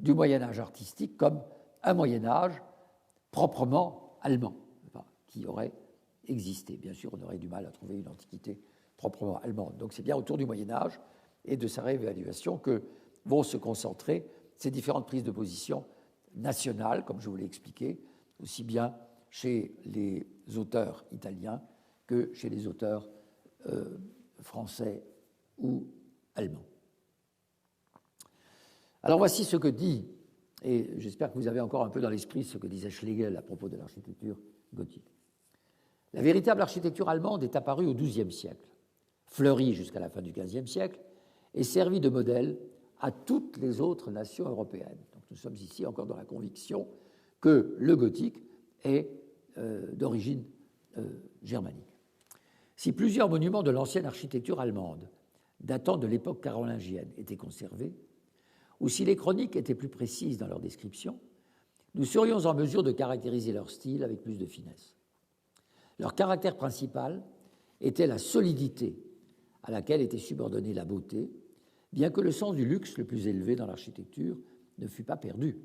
du Moyen-Âge artistique comme un Moyen-Âge proprement allemand, qui aurait existé. Bien sûr, on aurait du mal à trouver une antiquité proprement allemande. Donc c'est bien autour du Moyen-Âge et de sa réévaluation que vont se concentrer ces différentes prises de position nationales, comme je vous l'ai expliqué, aussi bien chez les auteurs italiens que chez les auteurs français ou allemands. Alors voici ce que dit, et j'espère que vous avez encore un peu dans l'esprit ce que disait Schlegel à propos de l'architecture gothique. La véritable architecture allemande est apparue au XIIe siècle, fleurie jusqu'à la fin du XVe siècle, et servit de modèle à toutes les autres nations européennes. Donc nous sommes ici encore dans la conviction que le gothique est d'origine germanique. Si plusieurs monuments de l'ancienne architecture allemande datant de l'époque carolingienne étaient conservées, ou si les chroniques étaient plus précises dans leur description, nous serions en mesure de caractériser leur style avec plus de finesse. Leur caractère principal était la solidité à laquelle était subordonnée la beauté, bien que le sens du luxe le plus élevé dans l'architecture ne fût pas perdu,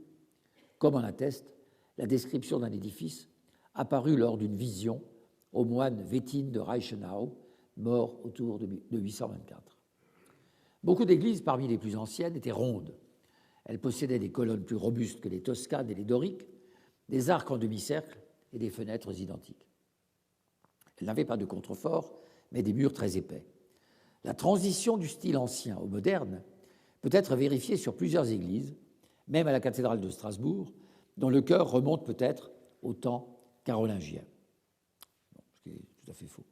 comme en atteste la description d'un édifice apparu lors d'une vision au moine Wettin de Reichenau, mort autour de 824. Beaucoup d'églises, parmi les plus anciennes, étaient rondes. Elles possédaient des colonnes plus robustes que les toscanes et les doriques, des arcs en demi-cercle et des fenêtres identiques. Elles n'avaient pas de contreforts, mais des murs très épais. La transition du style ancien au moderne peut être vérifiée sur plusieurs églises, même à la cathédrale de Strasbourg, dont le chœur remonte peut-être au temps carolingien. Ce qui est tout à fait faux.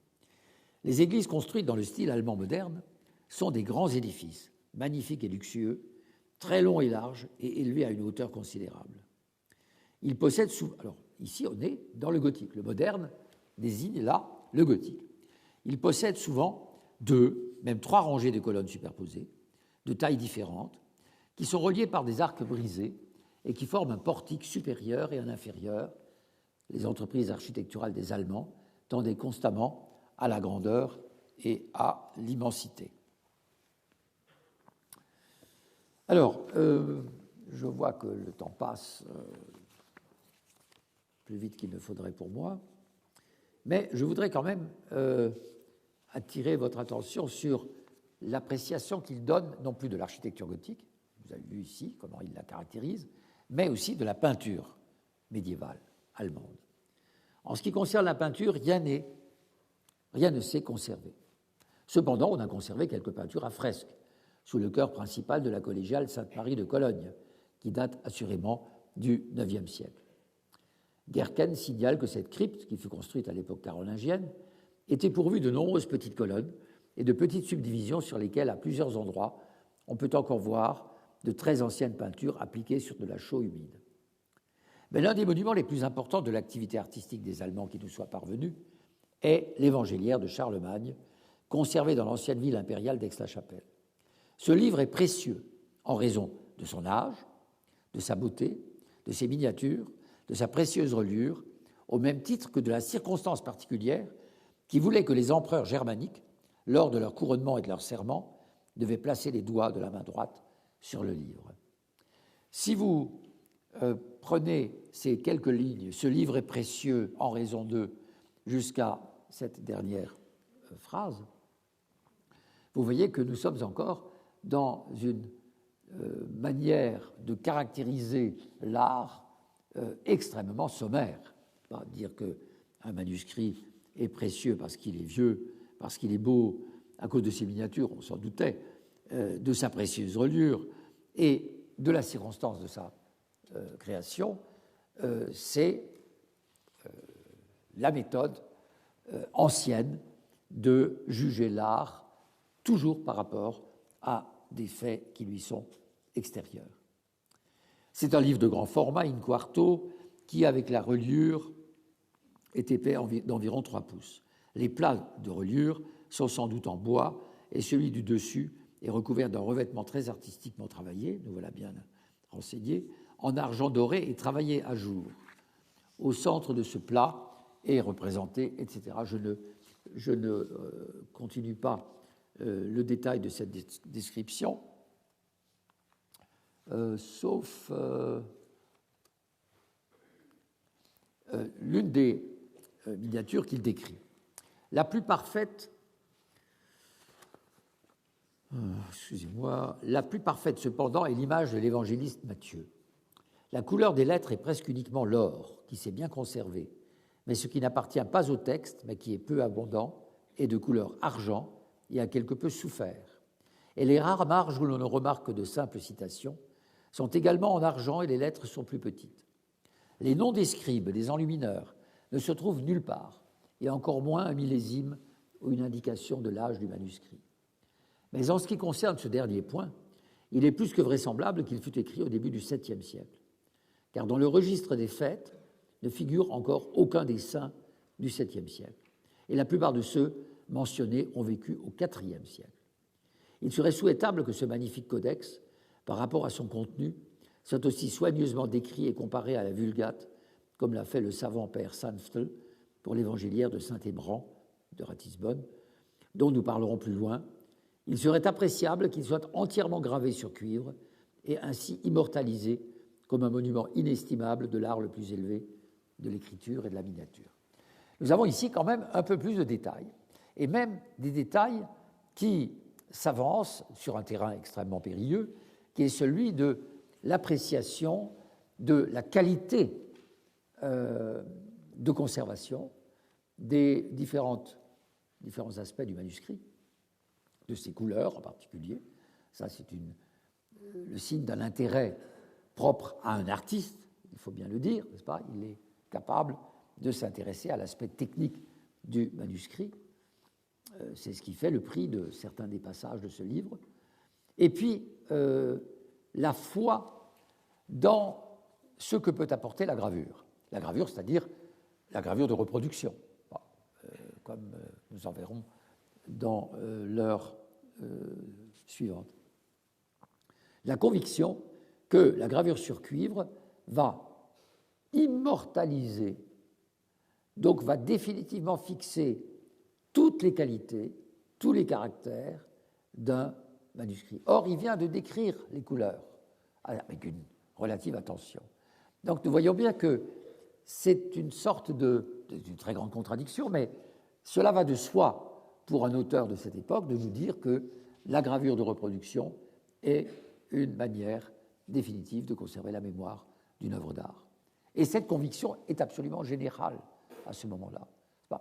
Les églises construites dans le style allemand moderne sont des grands édifices, magnifiques et luxueux, très longs et larges et élevés à une hauteur considérable. Ils possèdent souvent... Alors, ici, on est dans le gothique. Le moderne désigne là le gothique. Ils possèdent souvent 2, même 3 rangées de colonnes superposées, de tailles différentes, qui sont reliées par des arcs brisés et qui forment un portique supérieur et un inférieur. Les entreprises architecturales des Allemands tendaient constamment à la grandeur et à l'immensité. Alors, je vois que le temps passe plus vite qu'il ne faudrait pour moi, mais je voudrais quand même attirer votre attention sur l'appréciation qu'il donne, non plus de l'architecture gothique, vous avez vu ici comment il la caractérise, mais aussi de la peinture médiévale allemande. En ce qui concerne la peinture, rien ne s'est conservé. Cependant, on a conservé quelques peintures à fresques, sous le chœur principal de la collégiale Sainte-Marie de Cologne, qui date assurément du IXe siècle. Gerken signale que cette crypte, qui fut construite à l'époque carolingienne, était pourvue de nombreuses petites colonnes et de petites subdivisions sur lesquelles, à plusieurs endroits, on peut encore voir de très anciennes peintures appliquées sur de la chaux humide. Mais l'un des monuments les plus importants de l'activité artistique des Allemands qui nous soit parvenu est l'Évangéliaire de Charlemagne, conservé dans l'ancienne ville impériale d'Aix-la-Chapelle. Ce livre est précieux en raison de son âge, de sa beauté, de ses miniatures, de sa précieuse reliure, au même titre que de la circonstance particulière qui voulait que les empereurs germaniques, lors de leur couronnement et de leur serment, devaient placer les doigts de la main droite sur le livre. Si vous prenez ces quelques lignes, ce livre est précieux en raison de, jusqu'à cette dernière phrase, vous voyez que nous sommes encore dans une manière de caractériser l'art extrêmement sommaire. Pas dire qu'un manuscrit est précieux parce qu'il est vieux, parce qu'il est beau, à cause de ses miniatures, on s'en doutait, de sa précieuse reliure et de la circonstance de sa création, c'est la méthode ancienne de juger l'art toujours par rapport à des faits qui lui sont extérieurs. C'est un livre de grand format, in quarto, qui, avec la reliure, est épais d'environ 3 pouces. Les plats de reliure sont sans doute en bois et celui du dessus est recouvert d'un revêtement très artistiquement travaillé, nous voilà bien renseignés, en argent doré et travaillé à jour. Au centre de ce plat est représenté, etc. Je ne continue pas le détail de cette description, sauf l'une des miniatures qu'il décrit. La plus parfaite, la plus parfaite cependant est l'image de l'évangéliste Matthieu. La couleur des lettres est presque uniquement l'or, qui s'est bien conservé, mais ce qui n'appartient pas au texte, mais qui est peu abondant, est de couleur argent et a quelque peu souffert. Et les rares marges où l'on ne remarque que de simples citations sont également en argent et les lettres sont plus petites. Les noms des scribes, des enlumineurs, ne se trouvent nulle part, et encore moins un millésime ou une indication de l'âge du manuscrit. Mais en ce qui concerne ce dernier point, il est plus que vraisemblable qu'il fut écrit au début du VIIe siècle, car dans le registre des fêtes ne figure encore aucun des saints du VIIe siècle, et la plupart de ceux mentionnés ont vécu au IVe siècle. Il serait souhaitable que ce magnifique codex, par rapport à son contenu, soit aussi soigneusement décrit et comparé à la Vulgate, comme l'a fait le savant père Sanftel pour l'évangéliaire de Saint-Hébran de Ratisbonne, dont nous parlerons plus loin. Il serait appréciable qu'il soit entièrement gravé sur cuivre et ainsi immortalisé comme un monument inestimable de l'art le plus élevé de l'écriture et de la miniature. Nous avons ici quand même un peu plus de détails, et même des détails qui s'avancent sur un terrain extrêmement périlleux, qui est celui de l'appréciation de la qualité de conservation des différents aspects du manuscrit, de ses couleurs en particulier. Ça, c'est le signe d'un intérêt propre à un artiste, il faut bien le dire, n'est-ce pas? Il est capable de s'intéresser à l'aspect technique du manuscrit. C'est ce qui fait le prix de certains des passages de ce livre. Et puis, la foi dans ce que peut apporter la gravure. La gravure, c'est-à-dire la gravure de reproduction, comme nous en verrons dans l'heure suivante. La conviction que la gravure sur cuivre va immortaliser, donc va définitivement fixer toutes les qualités, tous les caractères d'un manuscrit. Or, il vient de décrire les couleurs avec une relative attention. Donc, nous voyons bien que c'est une sorte d'une très grande contradiction, mais cela va de soi pour un auteur de cette époque de nous dire que la gravure de reproduction est une manière définitive de conserver la mémoire d'une œuvre d'art. Et cette conviction est absolument générale à ce moment-là.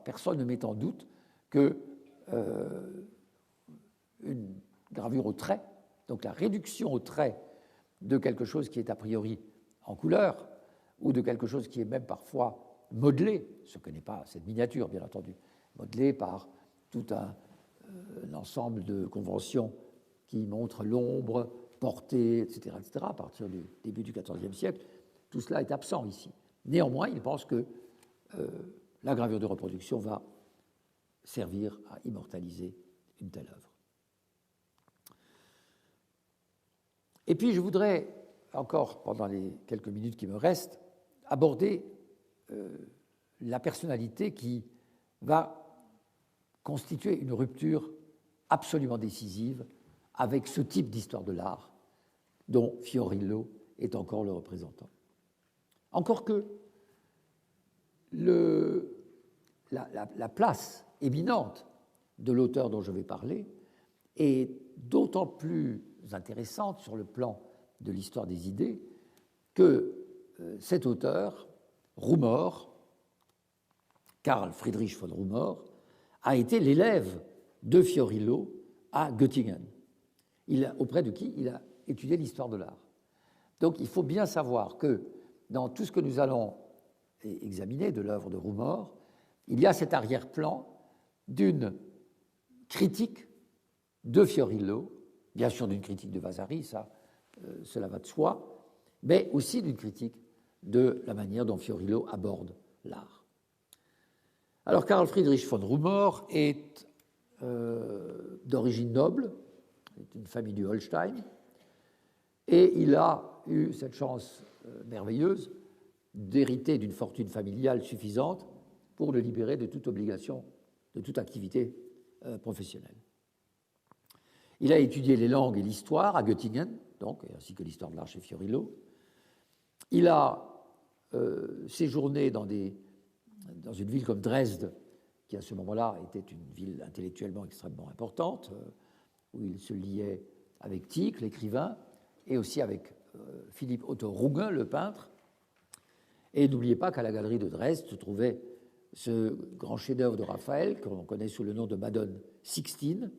Personne ne met en doute que une gravure au trait, donc la réduction au trait de quelque chose qui est a priori en couleur, ou de quelque chose qui est même parfois modelé, ce que n'est pas cette miniature, bien entendu, modelé par tout un ensemble de conventions qui montrent l'ombre, portée, etc., à partir du début du XIVe siècle. Tout cela est absent ici. Néanmoins, il pense que la gravure de reproduction va servir à immortaliser une telle œuvre. Et puis, je voudrais, encore pendant les quelques minutes qui me restent, aborder la personnalité qui va constituer une rupture absolument décisive avec ce type d'histoire de l'art dont Fiorillo est encore le représentant. Encore que la place éminente de l'auteur dont je vais parler est d'autant plus intéressante sur le plan de l'histoire des idées que cet auteur, Rumor, Karl Friedrich von Rumor, a été l'élève de Fiorillo à Göttingen, auprès de qui il a étudié l'histoire de l'art. Donc il faut bien savoir que dans tout ce que nous allons examiner de l'œuvre de Rumor, il y a cet arrière-plan d'une critique de Fiorillo, bien sûr d'une critique de Vasari, cela va de soi, mais aussi d'une critique de la manière dont Fiorillo aborde l'art. Alors, Karl Friedrich von Rumor est d'origine noble, est une famille du Holstein, et il a eu cette chance merveilleuse d'hériter d'une fortune familiale suffisante pour le libérer de toute obligation, de toute activité professionnelle. Il a étudié les langues et l'histoire à Göttingen, donc, ainsi que l'histoire de l'art chez Fiorillo. Il a séjourné dans une ville comme Dresde, qui à ce moment-là était une ville intellectuellement extrêmement importante, où il se liait avec Tieck, l'écrivain, et aussi avec Philipp Otto Runge, le peintre. Et n'oubliez pas qu'à la galerie de Dresde se trouvait ce grand chef-d'œuvre de Raphaël, qu'on connaît sous le nom de Madone Sixtine,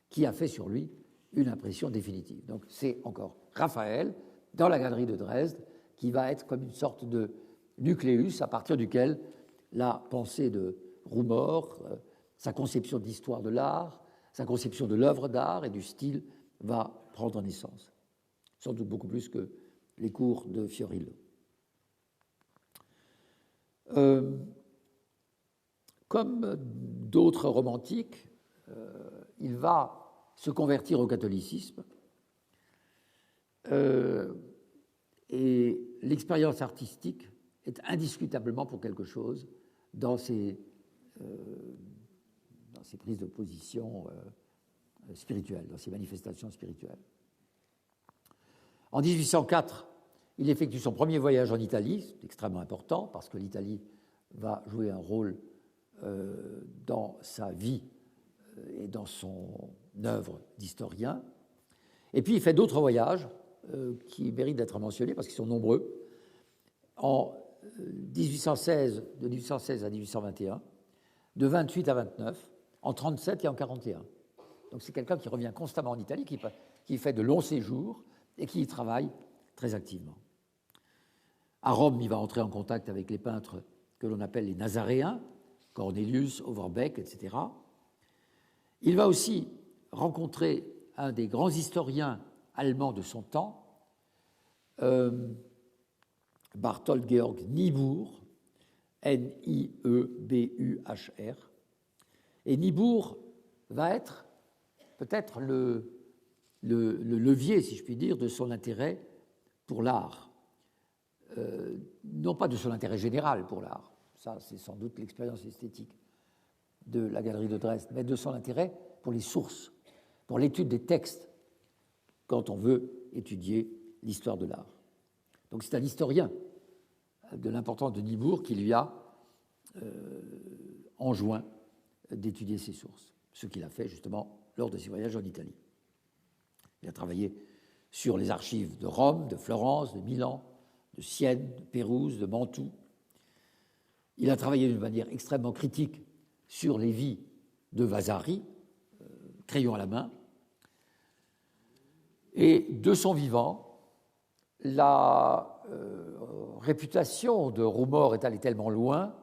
qui a fait sur lui une impression définitive. Donc c'est encore Raphaël, dans la galerie de Dresde, qui va être comme une sorte de nucléus à partir duquel la pensée de Rumor, sa conception de l'histoire de l'art, sa conception de l'œuvre d'art et du style va prendre naissance. Sans doute beaucoup plus que les cours de Fiorillo. Comme d'autres romantiques, il va se convertir au catholicisme. Et l'expérience artistique est indiscutablement pour quelque chose dans ses prises de position spirituelles, dans ses manifestations spirituelles. En 1804, il effectue son premier voyage en Italie, c'est extrêmement important parce que l'Italie va jouer un rôle dans sa vie et dans son œuvre d'historien. Et puis il fait d'autres voyages qui méritent d'être mentionnés parce qu'ils sont nombreux. En 1816, de 1816 à 1821, de 28 à 29, en 37 et en 41. Donc c'est quelqu'un qui revient constamment en Italie, qui fait de longs séjours et qui y travaille très activement. À Rome, il va entrer en contact avec les peintres que l'on appelle les Nazaréens, Cornelius, Overbeck, etc. Il va aussi rencontrer un des grands historiens allemands de son temps, Barthold Georg Niebuhr, Niebuhr, et Niebuhr va être peut-être le levier, si je puis dire, de son intérêt pour l'art. Non pas de son intérêt général pour l'art, ça c'est sans doute l'expérience esthétique de la galerie de Dresde, mais de son intérêt pour les sources, pour l'étude des textes, quand on veut étudier l'histoire de l'art. Donc c'est un historien de l'importance de Niebuhr qui lui a enjoint d'étudier ses sources, ce qu'il a fait justement lors de ses voyages en Italie. Il a travaillé sur les archives de Rome, de Florence, de Milan, de Sienne, de Pérouse, de Mantoue. Il a travaillé d'une manière extrêmement critique sur les vies de Vasari, crayon à la main. Et de son vivant, la réputation de Rumor est allée tellement loin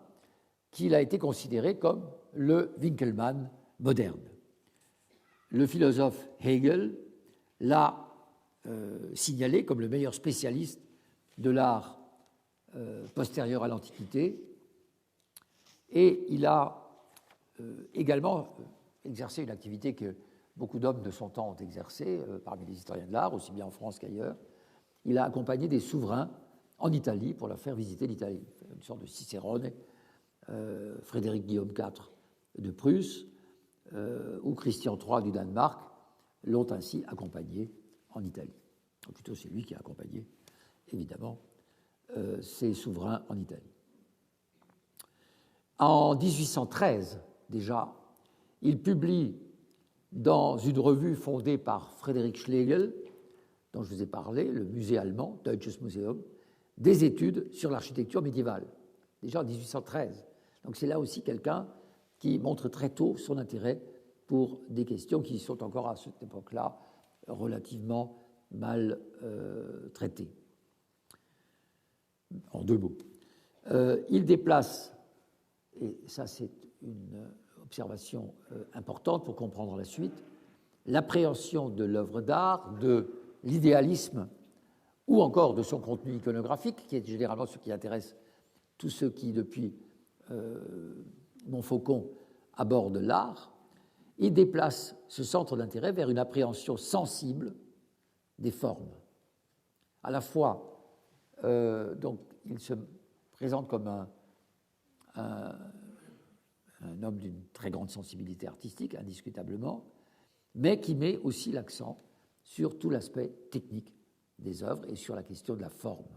qu'il a été considéré comme le Winckelmann moderne. Le philosophe Hegel l'a signalé comme le meilleur spécialiste de l'art postérieur à l'Antiquité, et il a également exercé une activité que beaucoup d'hommes de son temps ont exercée parmi les historiens de l'art, aussi bien en France qu'ailleurs. Il a accompagné des souverains en Italie pour leur faire visiter l'Italie, une sorte de Cicérone, Frédéric Guillaume IV de Prusse ou Christian III du Danemark l'ont ainsi accompagné en Italie. Ou plutôt c'est lui qui a accompagné, évidemment, ces souverains en Italie. En 1813, déjà, il publie dans une revue fondée par Frédéric Schlegel, dont je vous ai parlé, le musée allemand, Deutsches Museum, des études sur l'architecture médiévale, déjà en 1813. Donc c'est là aussi quelqu'un qui montre très tôt son intérêt pour des questions qui sont encore à cette époque-là relativement mal traitées. En deux mots. Il déplace, et ça c'est une observation importante pour comprendre la suite, l'appréhension de l'œuvre d'art, de l'idéalisme ou encore de son contenu iconographique, qui est généralement ce qui intéresse tous ceux qui, depuis Montfaucon, abordent l'art. Il déplace ce centre d'intérêt vers une appréhension sensible des formes. À la fois, donc, il se présente comme un homme d'une très grande sensibilité artistique, indiscutablement, mais qui met aussi l'accent sur tout l'aspect technique des œuvres et sur la question de la forme.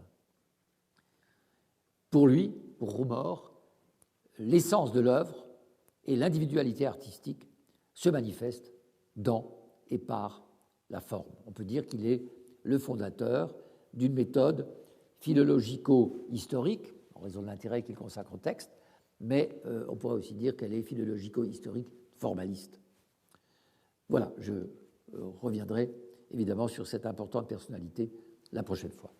Pour lui, pour Rumor, l'essence de l'œuvre et l'individualité artistique se manifestent dans et par la forme. On peut dire qu'il est le fondateur d'une méthode philologico-historique, en raison de l'intérêt qu'il consacre au texte, mais on pourrait aussi dire qu'elle est philologico-historique formaliste. Voilà, je reviendrai évidemment sur cette importante personnalité la prochaine fois.